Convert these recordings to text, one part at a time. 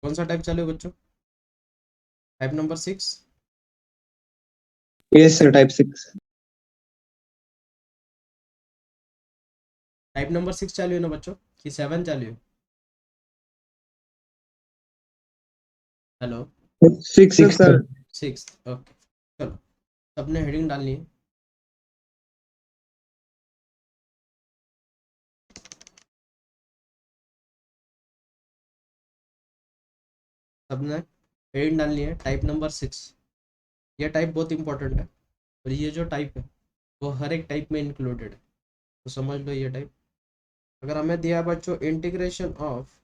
कौन सा टाइप चालू है बच्चों? Type number 6। Yes sir, type 6। Type number 6 चालू है ना बच्चों, कि 7 चालू है? हेलो। 6 सर। 6, ओके। चलो, सबने हेडिंग डालनी है। सबने हेडिंग डालनी है टाइप नंबर 6। ये टाइप बहुत इंपॉर्टेंट है, और ये जो टाइप है वो हर एक टाइप में इंक्लूडेड है, तो समझ लो ये टाइप। अगर हमें दिया है बच्चों integration of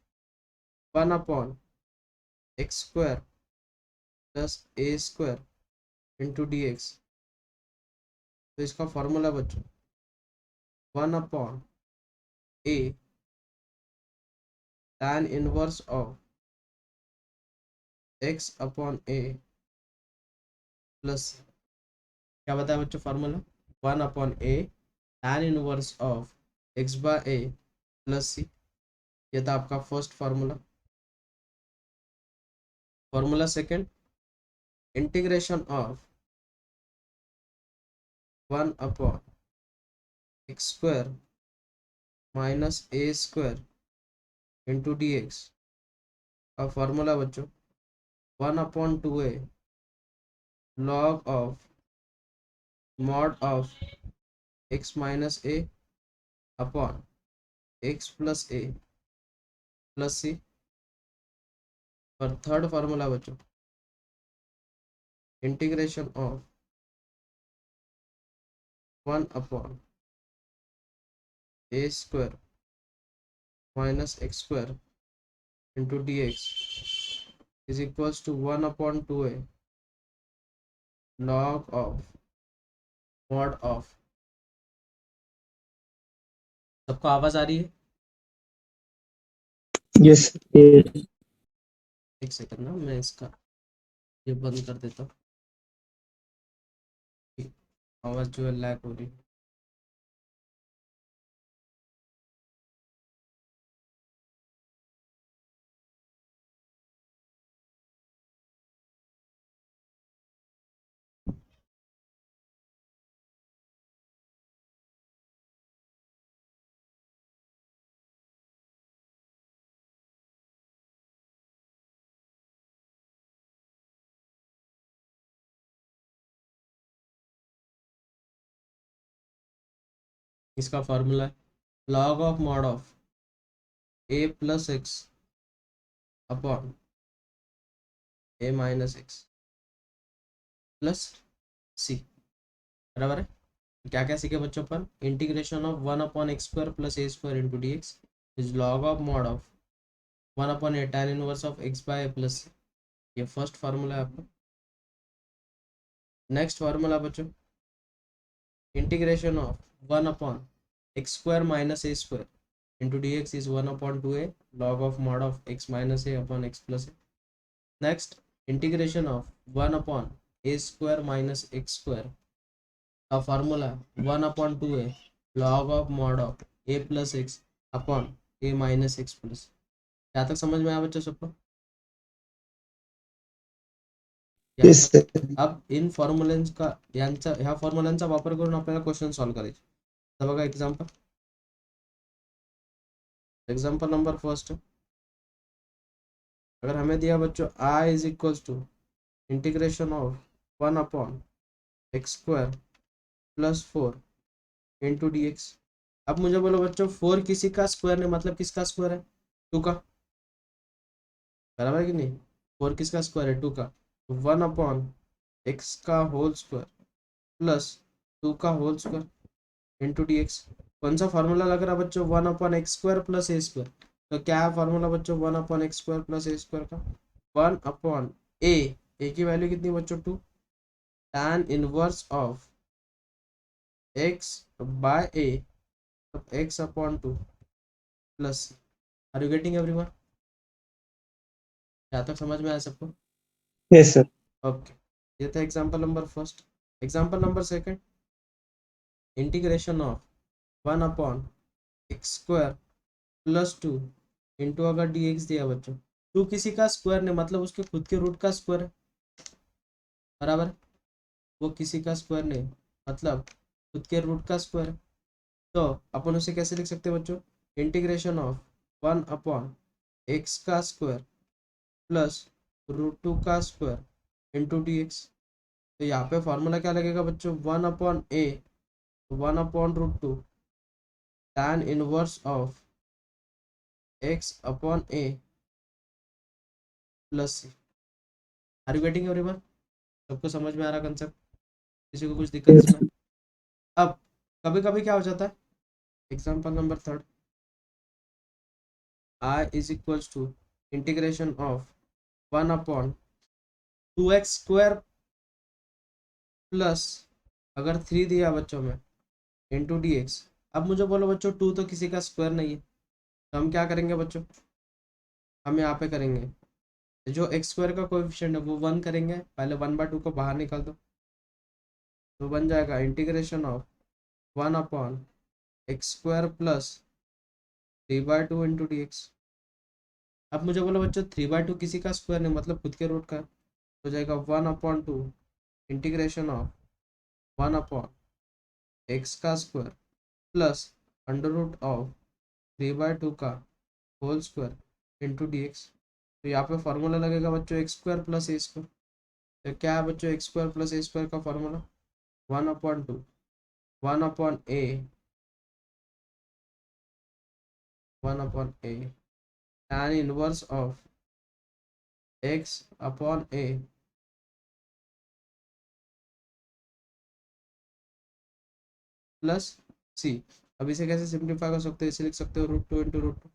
1/x² plus a² into dx, तो इसका फॉर्मूला बच्चों 1/a tan inverse of x/a plus, क्या बताया बच्चों formula? 1/a tan inverse of x/a plus c। ये था आपका first formula. Formula second, integration of 1/x² minus a² into dx का फार्मूला बच्चों 1/2a log of mod of x minus a upon x plus a plus c। और third formula बच्चों integration of 1/a² minus x² into dx is equals to 1/2a log of mod of. सबको आवाज आ रही है? Yes. एक second ना, मैं इसका ये बंद कर देता हूँ, आवाज जो है लैग हो रही है। इसका फॉर्मूला है log of mod of a plus x upon a minus x plus c. बराबर है। क्या क्या सीखे बच्चों पर? Integration of 1/x² plus a² into D x is log of mod of 1/a tan inverse of x by a plus. ये first formula है आपका। नेक्स्ट फार्मूला बच्चों integration of 1/x² minus a² into D x is 1/2a log of mod of x minus a upon x plus a। Next integration of 1/a² minus x² का formula 1/2a log of mod of a plus x upon a minus x plus. यहाँ तक समझ में आया बच्चों सबको? यहाँ yes तक। सर। अब इन फॉर्म्युलांचा ह्या फॉर्म्युलांचा वापर करून आपल्याला क्वेश्चन सॉल्व करायचे। तर बघा एक्झाम्पल, एग्जाम्पल नंबर फर्स्ट। अगर हमें दिया बच्चों i is equals to integration of 1/x² plus 4 into D x. अब मुझे बोलो बच्चों 4 किसी का स्क्वायर नहीं, मतलब किसका स्क्वायर है? 2 का। बराबर है कि नहीं? 4 किसका स्क्वायर है? 2 का। 1/x का होल स्क्वायर प्लस 2 का whole square into D x. कौन सा फॉर्मूला लग रहा है बच्चों? 1/x² plus a²। तो क्या है फॉर्मूला बच्चों 1/x² प्लस a² का? 1/a की वैल्यू कितनी बच्चों? 2 tan inverse of x by a x/2 plus. Are you getting everyone? क्या तक समझ में आया सबको? Yes sir. ओके। ये था example number first. Example number second, integration of 1/x² plus 2 into अगर dx दिया बच्चों टू किसी का स्क्वायर नहीं, मतलब उसके खुद के रूट का स्क्वायर है, बराबर। वो किसी का स्क्वायर नहीं, मतलब खुद के रूट का स्क्वायर है। तो अपन उसे कैसे लिख सकते हैं बच्चों, इंटीग्रेशन ऑफ 1/x का स्क्वायर प्लस √2 का स्क्वायर इंटू डी एक्स। तो यहाँ पे फॉर्मूला क्या लगेगा बच्चों, 1/√2 tan inverse of x/a plus C. Are you getting everyone? सबको समझ में आ रहा कंसेप्ट? किसी को कुछ दिक्कत Yes. इसमें? अब कभी कभी क्या हो जाता है, example number third, I is equals to integration of 1/2x² plus, अगर 3 दिया बच्चों में, इंटू डी एक्स। अब मुझे बोलो बच्चों, 2 तो किसी का स्क्वायर नहीं है, तो हम क्या करेंगे बच्चों, हम यहाँ पे करेंगे जो x² का कोएफिशिएंट है वो 1 करेंगे, पहले 1/2 को बाहर निकाल दो, तो बन जाएगा integration of 1/x² plus 3/2 into D x. अब मुझे बोलो बच्चों 3/2 किसी का स्क्वायर नहीं, मतलब खुद के रूट का, हो जाएगा 1/2 इंटीग्रेशन ऑफ 1/x का square plus under root of 3/2 का whole square into D x. तो यहाँ पे फॉर्मूला लगेगा बच्चों x² प्लस a²। तो क्या है बच्चों x² प्लस a² का formula, 1/2 1/a 1/a tan inverse of x/a plus c. अब इसे कैसे सिंप्लीफाई कर सकते हो, इसे लिख सकते हो √2 इंटू √2,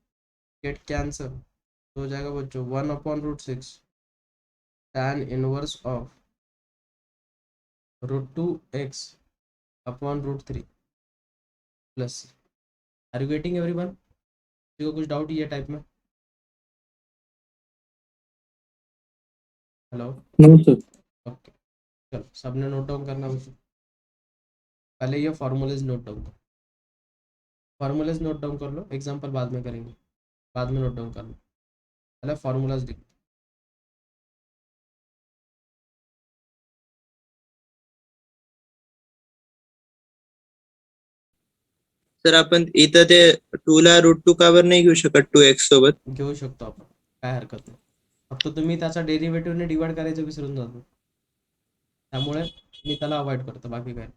गेट कैंसर, तो हो जाएगा बच्चों 1/√6 tan inverse of √2x upon √3 plus C. Are you getting everyone? किसी को कुछ डाउट ये टाइप में? हेलो? No, sir. ओके, चलो सबने नोट डाउन करना मुझे, पहले ये फॉर्मूलेज नोट डाउन करो, फॉर्मूलेज नोट डाउन कर लो, एग्जाम्पल बाद में करेंगे, बाद में नोट डाउन कर लो, पहले फॉर्मूलाज लिख। सर आपण इथं ते 2 ला √2 का बरं नाही घेऊ शकत 2x सोबत? घेऊ शकतो आपण, काय हरकत नाही, फक्त तुम्ही त्याचा डेरिव्हेटिव्हने डिवाइड करायचं विसरून जातो, त्यामुळे मी त्याला अवॉइड करतो, बाकी काय.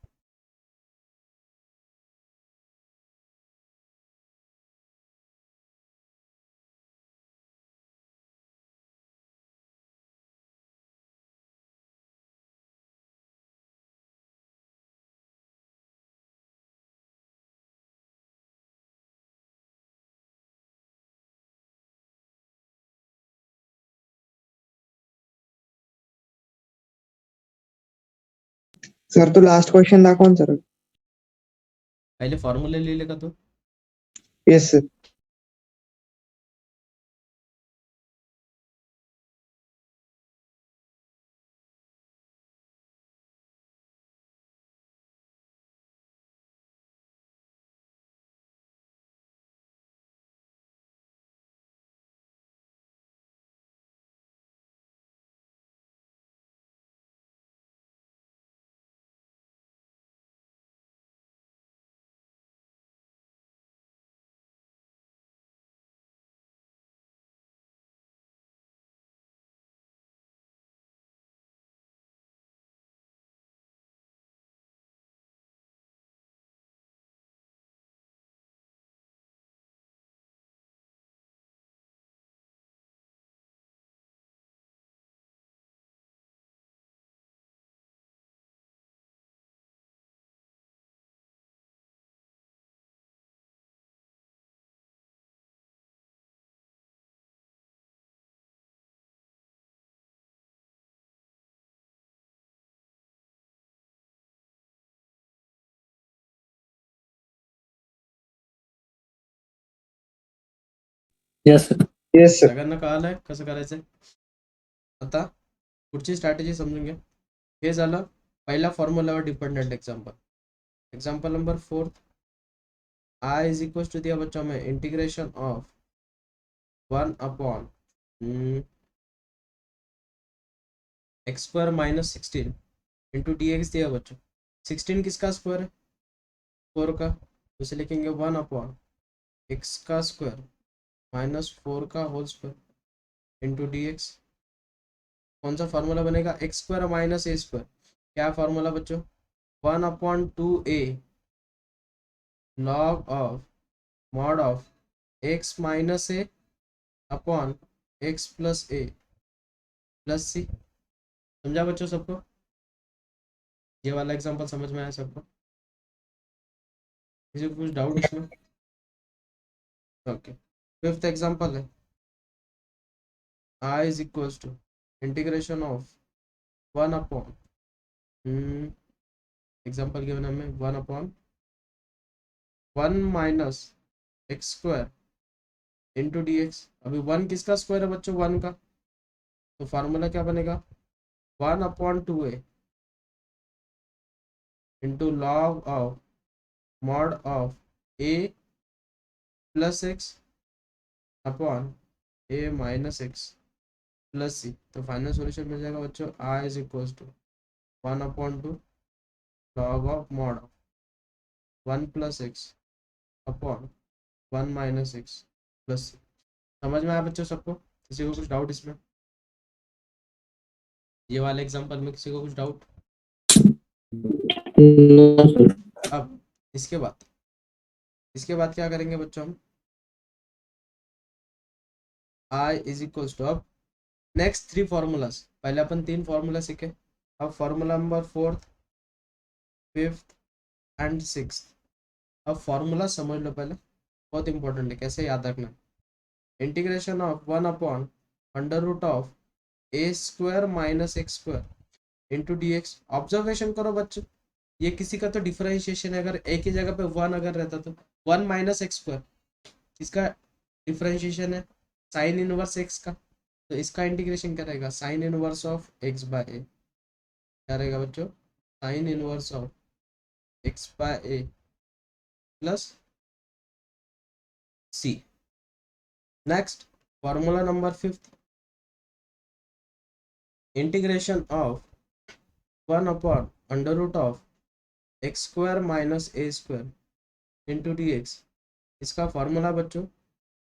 सर तो लास्ट क्वेश्चन दाखवा ना सर. पहिले फॉर्म्युले लिहिले का तू? Yes, sir. Yes, sir. Yes, sir. सगळ्यांना कळालं आहे कसं करायचं? आता पुढची स्ट्रॅटेजी समजून घ्या. हे झालं पहिल्या फॉर्म्युलावर dependent example. Example number 4, I is equal to दिया बच्चों में integration of 1/√2 x square minus 16 into D x दिया बच्चों। 16 किसका स्क्वायर है? 4 का, तो इसे लिखेंगे 1 अपॉन एक्स का स्क्वायर माइनस 4 का whole square into D x. कौन सा फार्मूला बनेगा? X square minus a square. क्या फार्मूला बच्चों? 1 upon 2a log of mod of x minus a upon x plus a plus c. समझा बच्चों सबको? ये वाला एग्जांपल समझ में आया सबको? किसी को कुछ डाउट इसमें? ओके, फिफ्थ एग्जांपल है I is equals to integration of 1 upon example given हमें 1 upon 1 minus x square into D x. अभी 1 किसका स्क्वायर है बच्चों? 1 का, तो फार्मूला क्या बनेगा? 1 upon 2a into log of mod of a plus x upon a minus x plus c. तो फाइनल सॉल्यूशन मिल जाएगा बच्चों I is equals to 1 upon 2 log of mod of 1 plus x upon 1 minus x plus c. समझ में आया बच्चों सबको? किसी को कुछ डाउट इसमें? ये वाले एग्जांपल में किसी को कुछ डाउट? अब इसके बाद क्या करेंगे बच्चों हम? I इज इक्वल्स टू, अब नेक्स्ट 3 फॉर्मूलाज, पहले अपन 3 फॉर्मूला सीखे, अब formula number 4th 5th and 6th। अब फॉर्मूला समझ लो पहले, बहुत इंपॉर्टेंट है, कैसे याद रखना। Integration of 1 upon under root of A square minus x square into D X. Observation करो बच्चों, ये किसी का तो डिफरेंशिएशन है, अगर एक ही जगह पे 1 अगर रहता तो 1 माइनस एक्स स्क्वायर, इसका डिफरेंशिएशन है साइन इनवर्स एक्स का, तो इसका इंटीग्रेशन क्या रहेगा? Sine inverse of x by a. क्या रहेगा बच्चों? Sine inverse of x by A plus c. Next formula number 5th, integration of 1 upon under root of x square minus a square into D x. इसका formula बच्चों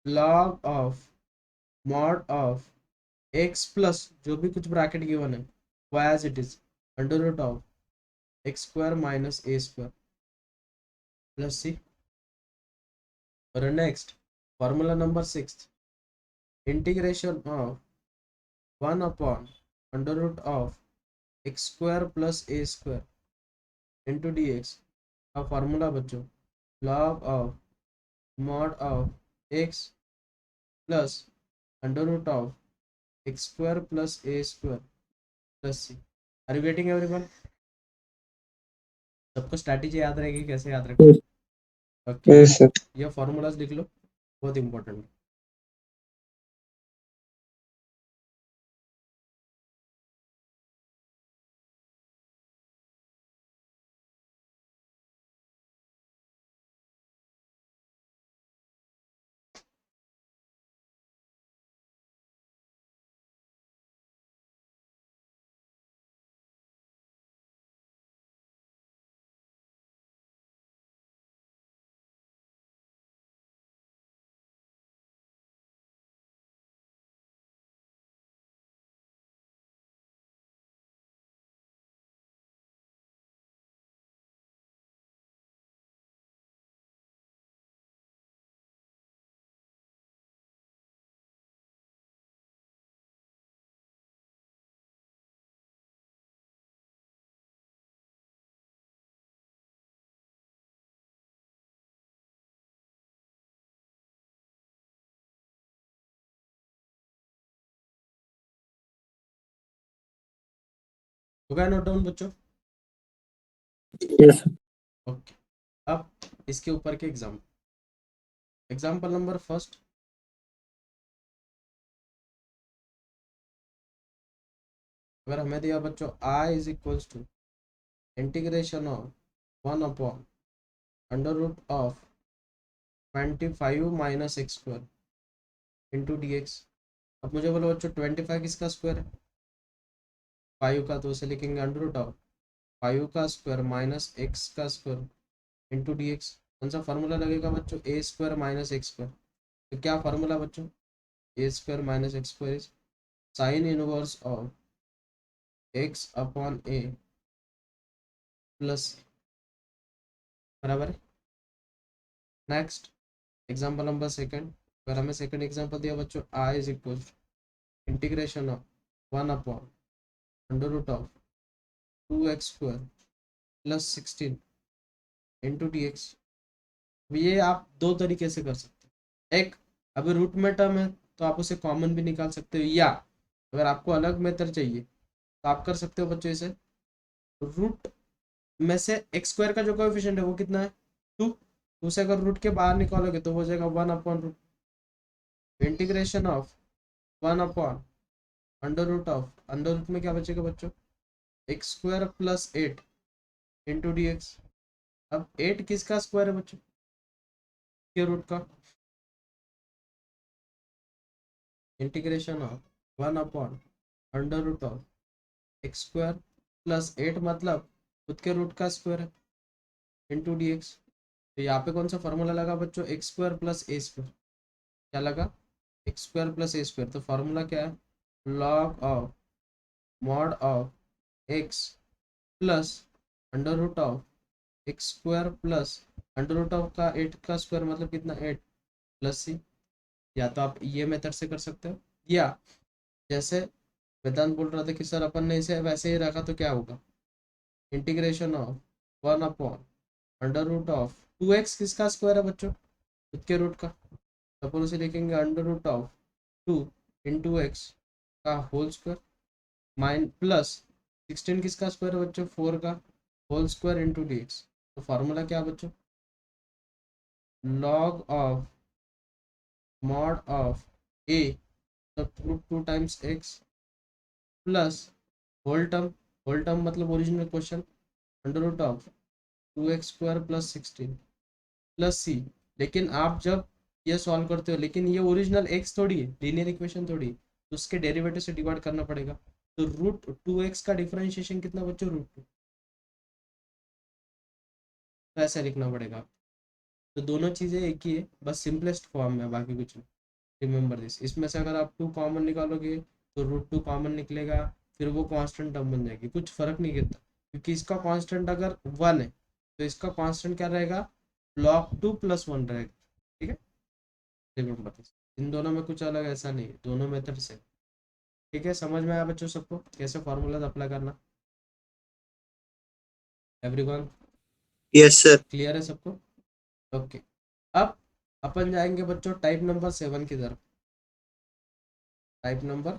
log of mod of x plus जो भी कुछ bracket given है वो as it is under root of x square minus a square plus c. और next formula number 6th, integration of 1 upon under root of x square plus A square into D x का formula बच्चों log of mod of x plus under root of x square plus A square plus C. Are you getting everyone? सबको strategy याद रहेगी, कैसे याद रखें? Okay, yes sir. ये formulas लिख लो, बहुत इंपॉर्टेंट है। हो गया नोट डाउन बच्चों? यस ओके, अब इसके ऊपर के एग्जाम्पल नंबर फर्स्ट, अगर हमें दिया बच्चों I is equals to integration of 1 upon under root of 25 minus x square into D x. अब मुझे बोलो बच्चों 25 किसका स्क्वायर है? 5 का, तो उसे लिखेंगे अंडर रूट ऑफ 5 का स्क्वायर माइनस एक्स का स्क्वायर इंटू डी एक्स। कौन सा फार्मूला लगेगा बच्चों? A square minus x square. तो क्या फार्मूला बच्चों? A square minus x square is sine inverse of x upon a plus, बराबर है। Next example number second. अगर हमें सेकंड एग्जाम्पल दिया बच्चों, I is equal integration of 1 upon under root of 2x square plus 16 into D x. ये आप दो तरीके से कर सकते हैं। एक, अभी रूट में टर्म है तो आप उसे कॉमन भी निकाल सकते हो, या अगर आपको अलग मेथड चाहिए तो आप कर सकते हो बच्चों इसे रूट में से एक्स स्क्वायर का जो कोएफिशिएंट है वो कितना है? 2। उसे अगर रूट के बाहर निकालोगे तो हो जाएगा 1 upon root integration of 1 upon under root में क्या बचेगा बच्चों? X square plus 8 into D x. अब 8 किसका स्क्वायर है बच्चों? के रूट का। Integration of 1 upon under root of x square plus 8 मतलब खुद के रूट का स्क्वायर है इंटू डी एक्स। तो यहाँ पे कौन सा फॉर्मूला लगा बच्चों? एक्स स्क्वायर प्लस ए स्क्वायर। क्या लगा? एक्स स्क्वायर प्लस ए स्क्वायर। तो फॉर्मूला क्या है? Log of mod of x plus under root of x square plus under root of का 8 का स्क्वायर मतलब कितना? 8 प्लस सी। या तो आप ये मेथड से कर सकते हो, या जैसे वेदांत बोल रहा था कि सर अपन ने इसे वैसे ही रखा तो क्या होगा? Integration of 1 upon under root of 2x किसका स्क्वायर है बच्चों? खुद के रूट का। तो अपन उसे लिखेंगे under root of 2 into x का होल स्क्वायर माइन प्लस 16 किसका स्क्वायर है बच्चों? 4 का whole square into D x. तो फार्मूला क्या बच्चों? Log of mod of a root 2 times x plus whole term मतलब original question under root of 2x square plus 16 plus c. लेकिन आप जब ये सॉल्व करते हो, लेकिन ये ओरिजिनल एक्स थोड़ी है, लीनियर इक्वेशन थोड़ी है, तो उसके डेरिवेटिव से डिवाइड करना पड़ेगा। तो रूट 2x का डिफरेंशिएशन कितना बच्चों? रूट 2। तो ऐसा लिखना पड़ेगा। तो दोनों चीज़ें एक ही है, बस सिंपलेस्ट फॉर्म में, बाकी कुछ नहीं। Remember this. इसमें से अगर आप 2 कॉमन निकालोगे तो रूट 2 कॉमन निकलेगा, फिर वो कांस्टेंट टर्म बन जाएगी, कुछ फर्क नहीं करता, क्योंकि इसका कांस्टेंट अगर 1 है तो इसका कांस्टेंट क्या रहेगा? log 2 प्लस 1 रहेगा। ठीक है, रिमेंबर दिस। इन दोनों में कुछ अलग ऐसा नहीं है, दोनों मेथड से। ठीक है, समझ में आया बच्चों सबको कैसे फॉर्मूलाज अप्लाई करना? Everyone yes sir. क्लियर है सबको? ओके। अब अपन जाएंगे बच्चों टाइप नंबर 7 की तरफ। Type number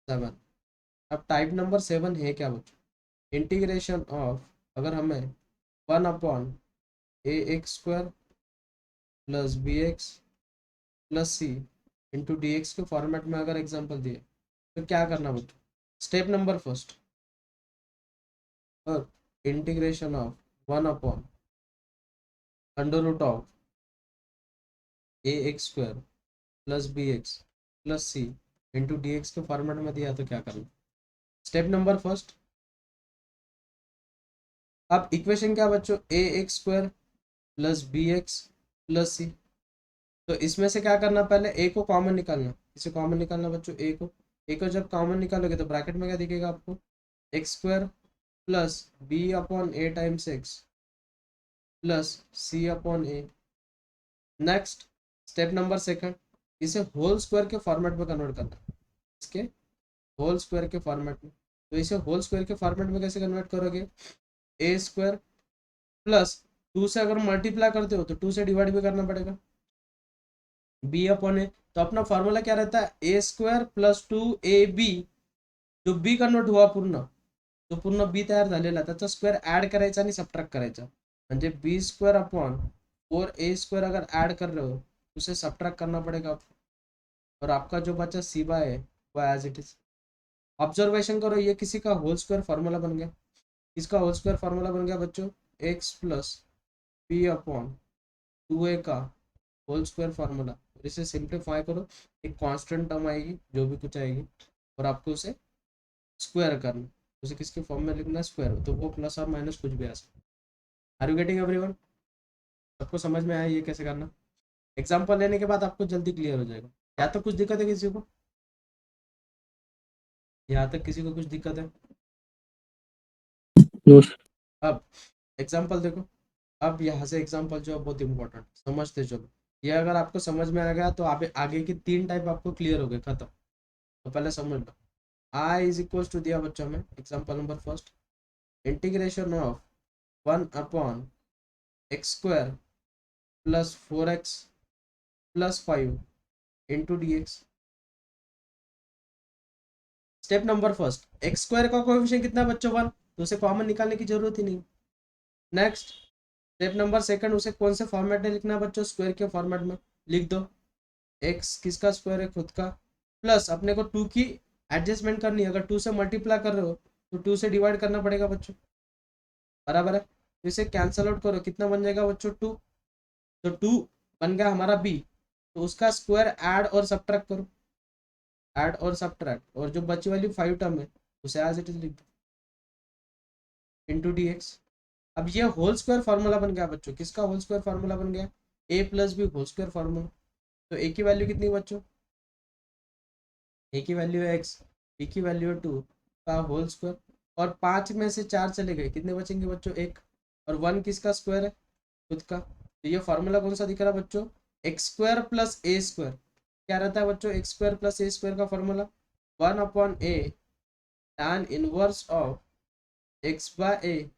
7। अब टाइप नंबर 7 है क्या बच्चों? इंटीग्रेशन ऑफ, अगर हमें 1 upon a x square plus b x plus c into D x के फॉर्मेट में अगर एग्जाम्पल दिए तो क्या करना बच्चों? स्टेप नंबर फर्स्ट, और integration of 1 upon under root of a x square plus b x plus c into D x के फॉर्मेट में दिया तो क्या करना? स्टेप नंबर फर्स्ट, अब इक्वेशन क्या बच्चों? A x square plus b x plus c. तो इसमें से क्या करना? पहले ए को कॉमन निकालना। इसे कॉमन निकालना बच्चों, ए को जब कॉमन निकालोगे तो ब्रैकेट में क्या दिखेगा आपको? X square plus b upon a times x plus c upon a. Next step number second, इसे होल स्क्वायर के फॉर्मेट में कन्वर्ट करना, इसके होल स्क्वायर के फॉर्मेट में। तो इसे होल स्क्वायर के फॉर्मेट में कैसे कन्वर्ट करोगे? ए स्क्वायर प्लस 2 से अगर मल्टीप्लाई करते हो तो 2 से डिवाइड भी करना पड़ेगा, बी अपॉन ए। तो अपना फॉर्मूला क्या रहता है? ए स्क्वायर प्लस 2ab, जो बी कन्वर्ट हुआ पूर्ण, जो पूर्ण बी तयार झालेला त्याचा स्क्वेअर ऍड करायचा आणि सबट्रॅक्ट करायचा, म्हणजे B square upon 4a square अगर ऐड कर रहे हो उसे सबट्रैक्ट करना पड़ेगा आपको, और आपका जो बचा सी बाय है वो एज इट इज। ऑब्जर्वेशन करो, ये किसी का होल स्क्वायर फार्मूला बन गया। इसका होल स्क्वायर फार्मूला बन गया बच्चों x plus b upon 2a का होल स्क्वायर फार्मूला। और इसे सिंप्लीफाई करो, एक कांस्टेंट टर्म आएगी जो भी कुछ आएगी, और आपको उसे स्क्वायर करना, उसे किसके फॉर्म में लिखना है, स्क्वायर, तो वो प्लस और माइनस कुछ भी आ सकता है। Are you getting everyone? सबको समझ में आया ये कैसे करना? एग्जाम्पल लेने के बाद आपको जल्दी क्लियर हो जाएगा। यहाँ तक कुछ दिक्कत है किसी को? यहाँ तक किसी को कुछ दिक्कत है? नो अब एग्जाम्पल देखो, अब यहाँ से एग्जाम्पल जो है बहुत इंपॉर्टेंट, समझते चलो। ये अगर आपको समझ में आ गया तो आप आगे की 3 टाइप आपको क्लियर हो गए, खत्म। तो पहले समझ लो, आई इज इक्वल टू दिया बच्चों में, example number first, integration of 1/x² plus 4x plus 5 into D x. Step number first, x² का कोएफिशिएंट कितना है बच्चों, 1, तो उसे कॉमन निकालने की जरूरत ही नहीं। नेक्स्ट स्टेप नंबर सेकंड, उसे कौन से फॉर्मेट में लिखना है बच्चों, स्क्वायर के फॉर्मेट में लिख दो। x किसका स्क्वायर है, खुद का, प्लस अपने को 2 की एडजस्टमेंट करनी है, अगर 2 से मल्टीप्लाई कर रहे हो तो 2 से डिवाइड करना पड़ेगा बच्चों, बराबर है। तो इसे कैंसल आउट करो, कितना बन जाएगा बच्चों, 2, तो 2 बन गया हमारा b, तो उसका स्क्वायर ऐड और सब्ट्रैक्ट करो, ऐड और सब्ट्रैक्ट, और जो बची वाली 5 टर्म है उसे एज इट इज लिख दो इंटू डी एक्स। अब ये होल स्क्वायर फार्मूला बन गया बच्चों, किसका होल स्क्वायर फार्मूला बन गया, a plus B whole square formula. तो a की वैल्यू कितनी बच्चों, a की वैल्यू है x, b की वैल्यू है 2 का होल स्क्वायर, और 5 में से 4 चले गए, कितने बचेंगे बच्चों, 1, और 1 किसका स्क्वायर है, खुद का। तो ये फार्मूला कौन सा दिख रहा है बच्चों, x² प्लस a², क्या रहता है बच्चों, x² प्लस a² का formula 1/a tan inverse of x/a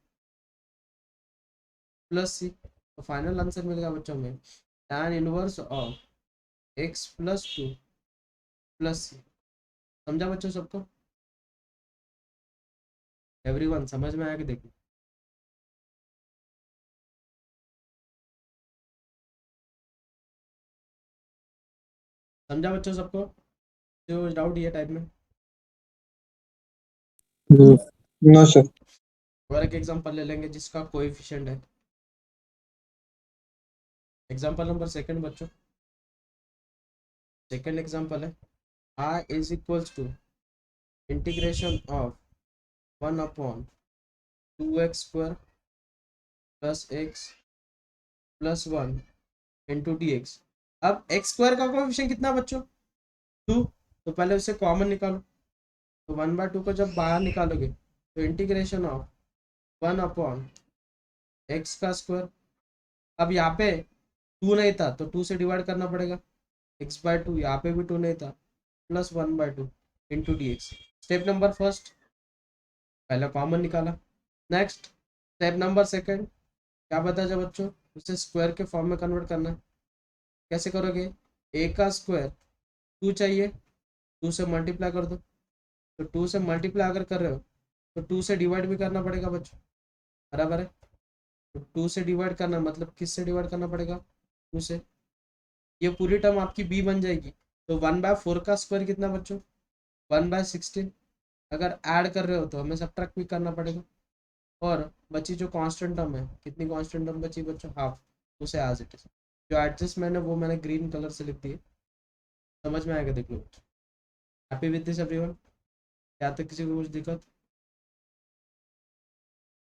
plus c। तो फाइनल आंसर मिलेगा बच्चों में tan inverse of x plus 2 plus c। समझा बच्चों सबको, एवरीवन समझ में आया कि देखो, समझा बच्चों सबको, जो डाउट ये टाइप में। No sir. और एक एग्जांपल ले लेंगे जिसका कोएफिशिएंट है, एग्जांपल नंबर सेकंड बच्चों, सेकंड एग्जांपल है, i is equals to integration of 1/2x² plus x plus 1 into D x. अब x² का कोएफिशिएंट कितना बच्चों, 2, तो पहले उसे कॉमन निकालो, तो 1/2 को जब बाहर निकालोगे तो इंटीग्रेशन ऑफ 1/x का स्क्वायर। अब यहाँ पे 2 नहीं था तो 2 से डिवाइड करना पड़ेगा, x/2, यहाँ पे भी 2 नहीं था, plus 1/2 into D x. Step number first, पहले कॉमन निकाला। नेक्स्ट स्टेप नंबर सेकंड, क्या बताया जा बच्चों, उसे स्क्वायर के फॉर्म में कन्वर्ट करना है। कैसे करोगे, a का स्क्वायर 2 चाहिए, 2 से मल्टीप्लाई कर दो, तो 2 से मल्टीप्लाई अगर कर रहे हो तो 2 से डिवाइड भी करना पड़ेगा बच्चों, बराबर है। तो 2 से डिवाइड करना मतलब किस से डिवाइड करना पड़ेगा, 2 से, ये पूरी टर्म आपकी b बन जाएगी। तो 1/4 का स्क्वायर कितना बच्चों, 1/16। अगर ऐड कर रहे हो तो हमें सब्ट्रैक्ट भी करना पड़ेगा, और बची जो कांस्टेंट टर्म है, कितनी कांस्टेंट टर्म बची बच्चों, हाफ, उसे एज इट इज, जो एडजस्टमेंट है वो मैंने ग्रीन कलर से लिख दी है। समझ में आएगा, देख लो। Happy with this everyone? क्या तक किसी को कुछ दिक्कत?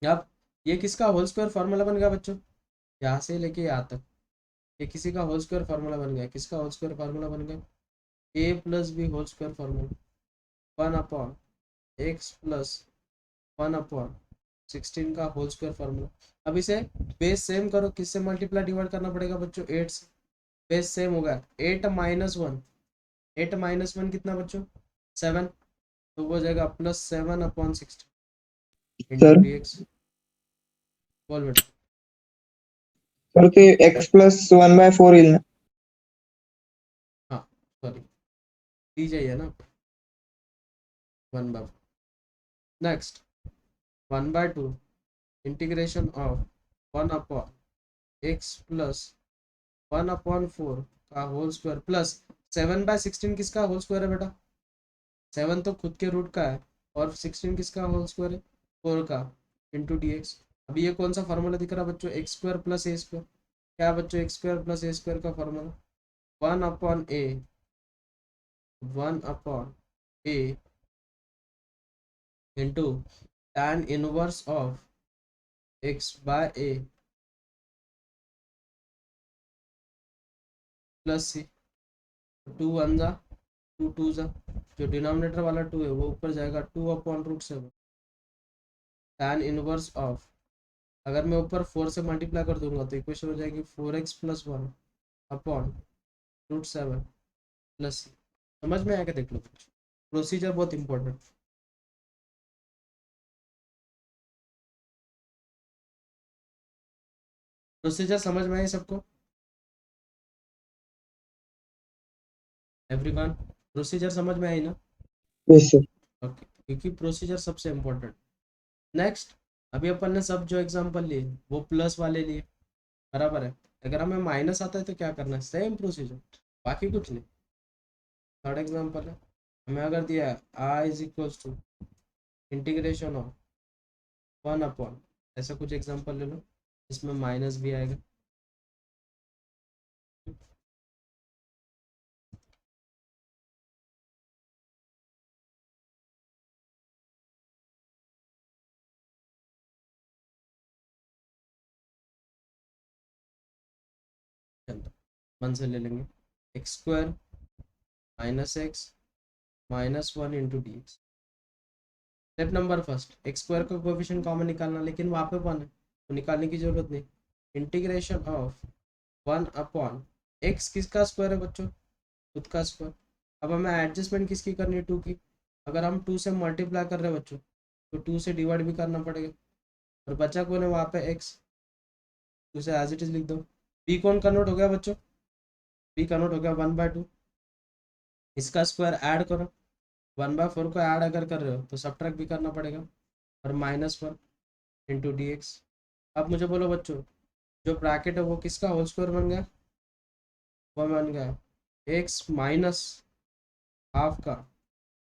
अब ये किसका होल स्क्वायर फार्मूला बन गया बच्चों, यहाँ से लेके यहाँ तक ये किसी का होल स्क्वायर फार्मूला बन गया, किसका होल स्क्वायर फार्मूला बन गया, a plus B whole square formula 1/x plus 1/16 का होल स्क्वायर फार्मूला। अब इसे बेस सेम करो, किससे मल्टीप्लाई डिवाइड करना पड़ेगा बच्चों, 8 से। बेस सेम होगा 8 माइनस 1, 8 माइनस 1 कितना बच्चों, 7, तो वो हो जाएगा plus 7/16 into sir D x. बोल बेटा। सर ते x प्लस 1/4 येईल ना. हाँ सॉरी, दी जाइए ना 1/4। Next 1/2 integration of 1/x plus 1/4 का होल स्क्वायर प्लस 7/16 किसका होल स्क्वायर है बेटा, 7 तो खुद के रूट का है, और 16 किसका होल स्क्वायर है, 4 का, इंटू डी एक्स। अभी ये कौन सा फार्मूला दिख रहा है बच्चों, x² प्लस a², क्या है बच्चों, x² प्लस a² का formula 1 upon A 1 upon A into tan inverse of x by A plus C. 2 one जा 2 2 जा, जो डिनोमिनेटर वाला 2 है वो ऊपर जाएगा 2 upon root 7 tan inverse of, अगर मैं ऊपर 4 से मल्टीप्लाई कर दूंगा तो इक्वेशन हो जाएगी 4x plus 1 upon root 7 plus c. समझ में आया? देख लो, प्रोसीजर बहुत इंपॉर्टेंट। प्रोसीजर समझ में आई सबको? एवरीवन, प्रोसीजर समझ में आई ना? Yes sir. ओके, क्योंकि प्रोसीजर सबसे इम्पोर्टेंट। नेक्स्ट, अभी अपन ने सब जो एग्जांपल लिए वो प्लस वाले लिए, बराबर है। अगर हमें माइनस आता है तो क्या करना है? सेम प्रोसीजर, बाकी कुछ नहीं। थर्ड एग्जांपल है, हमें अगर दिया है I is equals to integration of 1 upon, ऐसा कुछ एग्जांपल ले लो जिसमें माइनस भी आएगा। चलो मन से ले लेंगे, x square minus x minus 1 into D x. Step number first, x square का कोएफिशिएंट कॉमन निकालना, लेकिन वहाँ पे 1 है तो निकालने की जरूरत नहीं। इंटीग्रेशन ऑफ 1 अपॉन एक्स किसका स्क्वायर है बच्चों? खुद का स्क्वायर। अब हमें एडजस्टमेंट किसकी करनी है? 2 की। अगर हम 2 से मल्टीप्लाई कर रहे हैं बच्चों तो 2 से डिवाइड भी करना पड़ेगा, और बचा कौन है वहाँ पे? एक्स। उसे एज इट इज लिख दो। बी कौन कन्वर्ट हो गया बच्चों? बी कन्वर्ट हो गया 1/2। इसका स्क्वायर ऐड करो, 1/4 को ऐड अगर कर रहे हो तो सब्ट्रैक्ट भी करना पड़ेगा, और -1 इंटू डी एक्स। अब मुझे बोलो बच्चों, जो ब्रैकेट है वो किसका होल स्क्वायर बन गया? वो बन गया एक्स माइनस हाफ का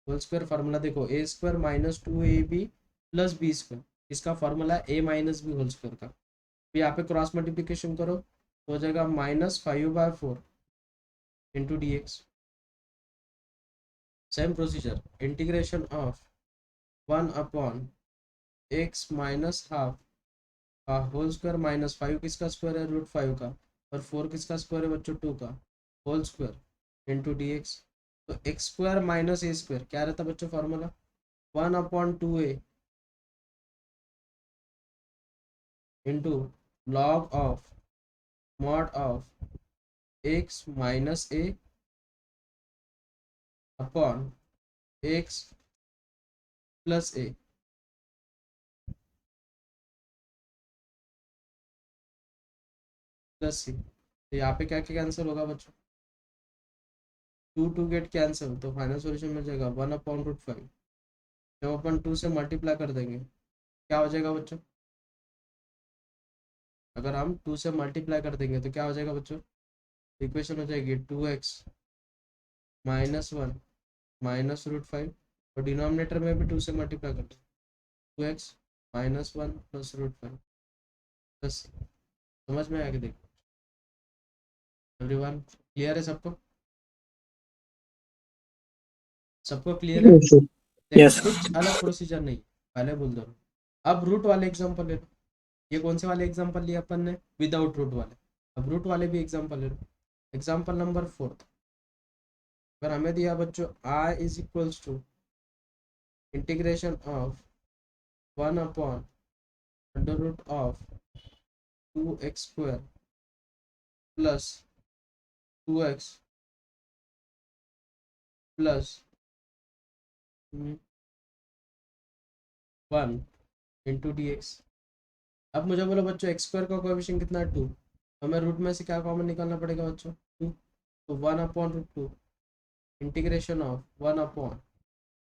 होल स्क्वायर। फार्मूला देखो, a square minus 2ab plus b square, इसका फार्मूला है a minus b whole square का। फिर यहाँ पे क्रॉस मल्टीप्लिकेशन करो तो हो जाएगा -5/4 into D x. Same procedure, integration of 1 upon x minus half का होल स्क्वायर माइनस 5 किसका स्क्वायर है? √5 का, और 4 किसका स्क्वायर है बच्चों? 2 का whole square into D x. तो x square minus a square क्या रहता है बच्चों formula? 1/2a into log of mod of x minus a upon x plus a plus c. तो यहाँ पे क्या क्या कैंसिल होगा बच्चों? 2 2 गेट कैंसिल, तो फाइनल सॉल्यूशन मिल जाएगा 1/√5। जब अपन 2 से मल्टीप्लाई कर देंगे क्या हो जाएगा बच्चों? अगर हम 2 से मल्टीप्लाई कर देंगे तो क्या हो जाएगा बच्चों? इक्वेशन हो जाएगी 2x माइनस 1 माइनस √5, और डिनोमिनेटर में भी 2 से मल्टीप्लाई कर दो, 2x माइनस 1 प्लस √5 प्लस। समझ में आएगा? देखो एवरीवन, क्लियर है सबको? सबको क्लियर है? Yes sir. देखो Yes. कुछ अलग प्रोसीजर नहीं, पहले बोल दो। अब रूट वाले एग्जांपल ले लो। ये कौन से वाले एग्जांपल लिए अपन ने? विदाउट रूट वाले। अब रूट वाले भी एग्जांपल ले लो। एग्जांपल नंबर 4, अगर हमें दिया बच्चों i is equals to integration of 1 upon under root of 2x square plus 2x plus 1 into D x. अब मुझे बोलो बच्चों, एक्स स्क्वायर का कोएफिशिएंट कितना है? 2। हमें रूट में से क्या कॉमन निकालना पड़ेगा बच्चों? 2। तो 1/√2 integration of 1 upon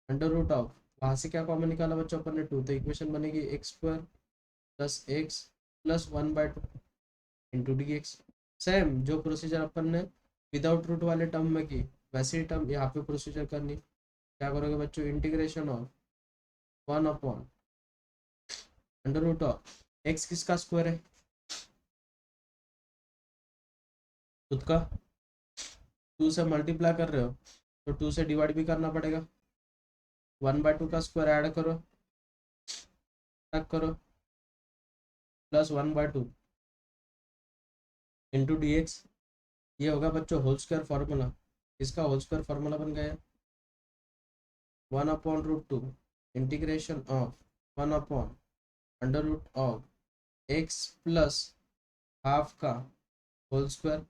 under root of, वहाँ से क्या कॉमन निकाला बच्चों अपन ने? 2। तो इक्वेशन बनेगी x square plus x plus 1/2 into D x. Same जो प्रोसीजर अपन ने विदाउट रूट वाले टर्म में की, वैसे ही टर्म यहाँ पे प्रोसीजर करनी। क्या करोगे बच्चों? Integration of 1 upon under root of X किसका स्क्वायर है? खुद का। 2 से मल्टीप्लाई कर रहे हो तो 2 से डिवाइड भी करना पड़ेगा। 1/2 का स्क्वायर ऐड करो, प्लस 1/2 इंटू डी एक्स। ये होगा बच्चों होल स्क्वायर फार्मूला। इसका होल स्क्वायर फार्मूला बन गया 1/√2 इंटीग्रेशन ऑफ 1/√ऑफ एक्स प्लस हाफ का होल स्क्वायर।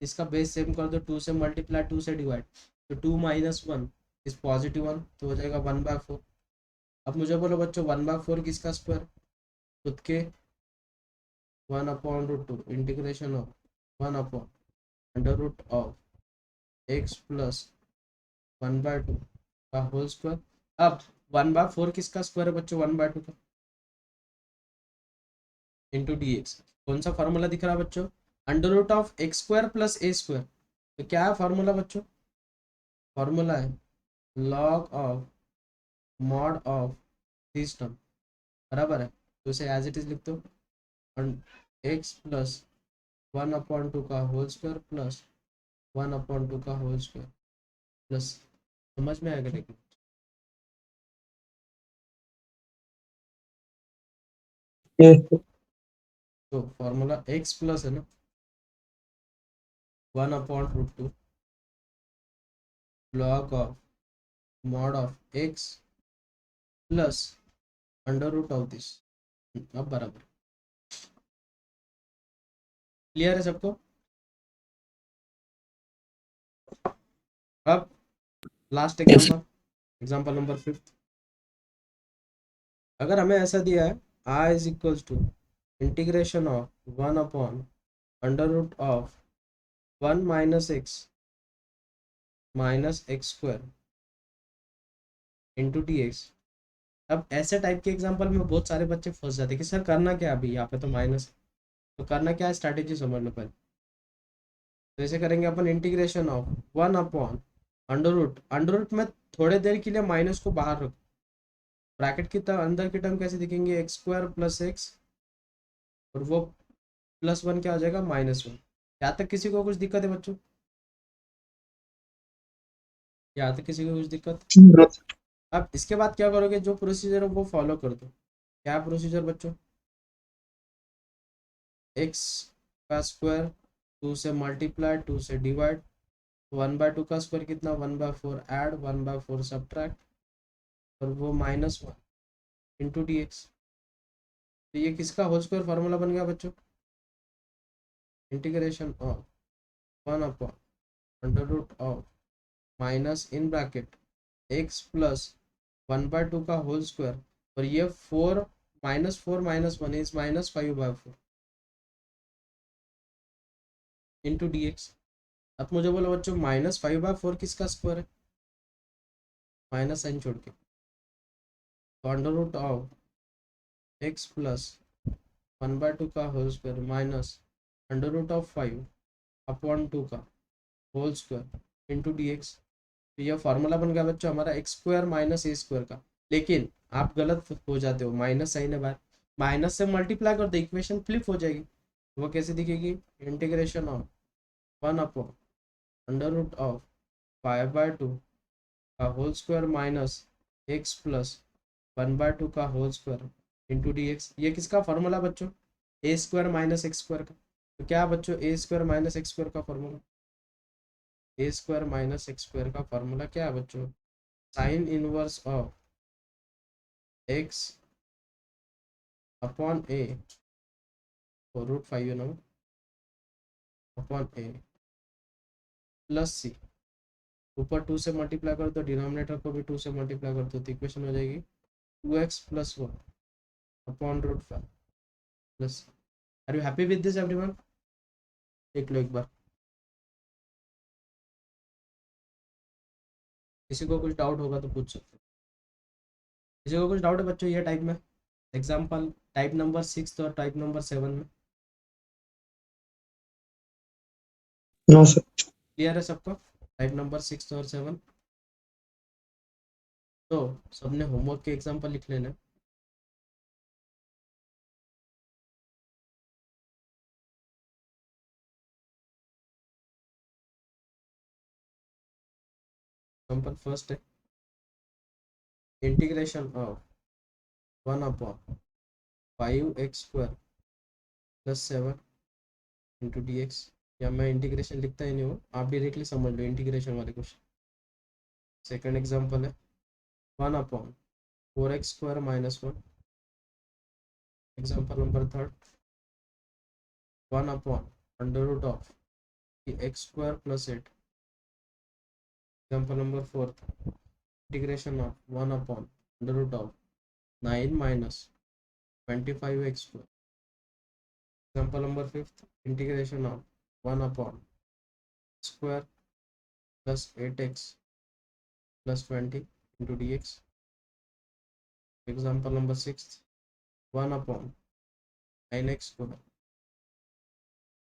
इसका बेस सेम कर दो, 2 से मल्टीप्लाई 2 से डिवाइड, तो 2 माइनस 1 इस पॉजिटिव 1 तो हो जाएगा 1/4। अब मुझे बोलो बच्चों 1/4 किसका स्क्वायर, खुद के 1/√2 इंटीग्रेशन ऑफ 1/√ऑफ एक्स प्लस 1/2 का होल स्क्वायर। अब 1/4 किसका स्क्वायर है बच्चों, 1/2 का, इंटू डी एक्स। कौन सा फॉर्मूला दिख रहा है बच्चों, √(x² + a²। तो क्या है फॉर्मूला बच्चों, फॉर्मूला है log of mod of this term, बराबर है। तो इसे एज इट इज लिख दो, x प्लस 1/2 का होल स्क्वायर प्लस 1/2 का होल स्क्वायर प्लस, समझ में आएगा लेकिन। yes, तो फॉर्मूला x प्लस है ना 1/√2 log of mod of x plus under root of this. अब बराबर, क्लियर है सबको। अब last yes, example, example number 5। अगर हमें ऐसा दिया है i is equals to integration of 1/√ऑफ 1 minus x square into D x. अब ऐसे टाइप के एग्जांपल में बहुत सारे बच्चे फंस जाते हैं कि सर करना क्या है, अभी यहाँ पे तो माइनस है, तो करना क्या है, स्ट्रैटेजी समझ लो पहले। तो ऐसे करेंगे अपन इंटीग्रेशन ऑफ 1/अंडर रूट में थोड़े देर के लिए माइनस को बाहर रखो, ब्रैकेट की तरह अंदर की टर्म कैसे दिखेंगे, x² + x, और वो +1 क्या हो जाएगा, -1। यहाँ तक किसी को कुछ दिक्कत है बच्चों, यहाँ तक किसी को कुछ दिक्कत। no, अब इसके बाद क्या करोगे, जो प्रोसीजर है वो फॉलो कर दो। क्या प्रोसीजर बच्चों, x का स्क्वायर 2 से मल्टीप्लाई 2 से डिवाइड, 1/2 का स्क्वायर कितना 1/4 ऐड 1/4 सब्ट्रैक्ट, और वो -1 इंटू डी एक्स। तो ये किसका होल स्क्वायर फार्मूला बन गया बच्चों, इंटीग्रेशन ऑफ 1/√ऑफ minus in bracket x plus 1/2 का होल स्क्वायर, और ये 4 -1 इज -5/4 इंटू डी एक्स। अब मुझे बोलो बच्चों -5/4 किसका स्क्वायर है, माइनस साइन छोड़ के, तो under root of x plus 1/2 का होल स्क्वायर माइनस √5/2 का whole square into D x. तो यह फार्मूला बन गया बच्चों हमारा x² - a² का। लेकिन आप गलत हो जाते हो, माइनस साइन है बाहर, माइनस से मल्टीप्लाई कर दो, इक्वेशन फ्लिप हो जाएगी। वो कैसे दिखेगी, इंटीग्रेशन ऑफ 1/√5/2 का whole square minus x plus 1/2 का whole square into D x. ये किसका फार्मूला बच्चों, a² - x² का। तो क्या बच्चों, a² - x² का फार्मूला, a² - x² का फार्मूला क्या है बच्चों, sine inverse of x upon a, और √5 है ना, अपॉन a प्लस c। ऊपर 2 से मल्टीप्लाई कर दो, डिनोमिनेटर को भी 2 से मल्टीप्लाई कर दो, तो इक्वेशन हो जाएगी 2x + 1 upon √5 plus. Are you happy with this everyone, देख लो एक बार। किसी को कुछ डाउट होगा तो पूछ सकते हो। किसी को कुछ डाउट है बच्चों ये टाइप में, एग्जाम्पल टाइप नंबर 6 और टाइप नंबर 7 में, sir. क्लियर है सबको, टाइप नंबर 6 और 7। तो सबने होमवर्क के एग्जाम्पल लिख लेना। एग्जाम्पल फर्स्ट है integration of 1/5x² + 7 into dx, या मैं इंटीग्रेशन लिखता ही नहीं हूँ, आप डायरेक्टली समझ लो इंटीग्रेशन वाले क्वेश्चन। सेकंड एग्जांपल है 1/4x² - 1। Example number third 1/√x² + 8। Example number fourth integration of 1/9 - 25x²। Example number fifth integration of 1/² + 8x + 20 into dx। Example number six 1/9x²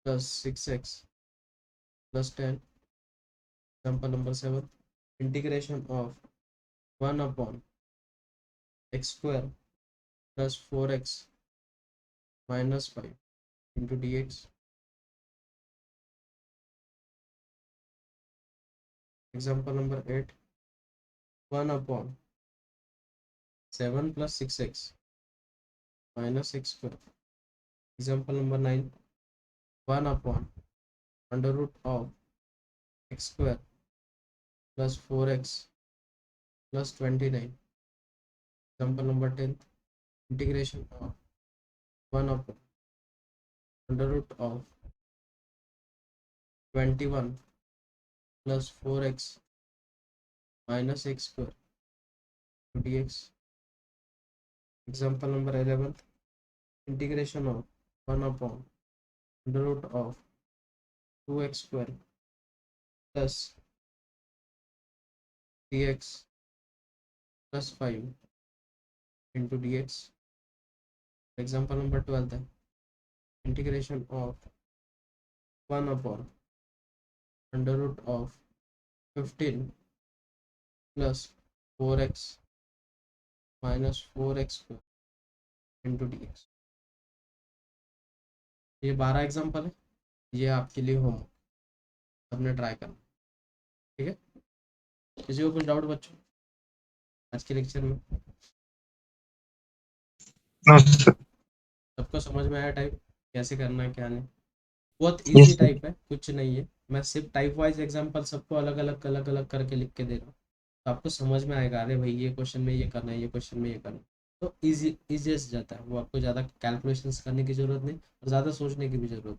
+ 6x + 10। Example number seven integration of 1/x² + 4x - 5 into dx। Example number 8 1/7 + 6x - x²। Example number 9 1/√x² + 4x + 29। Example number 10 integration of 1/21 + 4x - x² dx। Example number 11 integration of 1/√2x² + 3x + 5 into dx। Example number 12 है integration of 1/15 + 4x - 4x² into dx। ये 12 example है, ये आपके लिए homework, सबने try करना। ठीक है, किसी को कुछ डाउट बच्चों आज के लेक्चर में? No sir. सबको समझ में आया टाइप कैसे करना है क्या नहीं? बहुत Yes, इजी sir. टाइप है, कुछ नहीं है। मैं सिर्फ टाइप वाइज एग्जांपल सबको अलग अलग करके लिख के दे रहा हूँ, तो आपको समझ में आएगा अरे भाई ये क्वेश्चन में ये करना है, ये क्वेश्चन में ये करना है। तो इजीएस्ट जाता है वो, आपको ज़्यादा कैलकुलेशंस करने की ज़रूरत नहीं और ज़्यादा सोचने की भी ज़रूरत नहीं।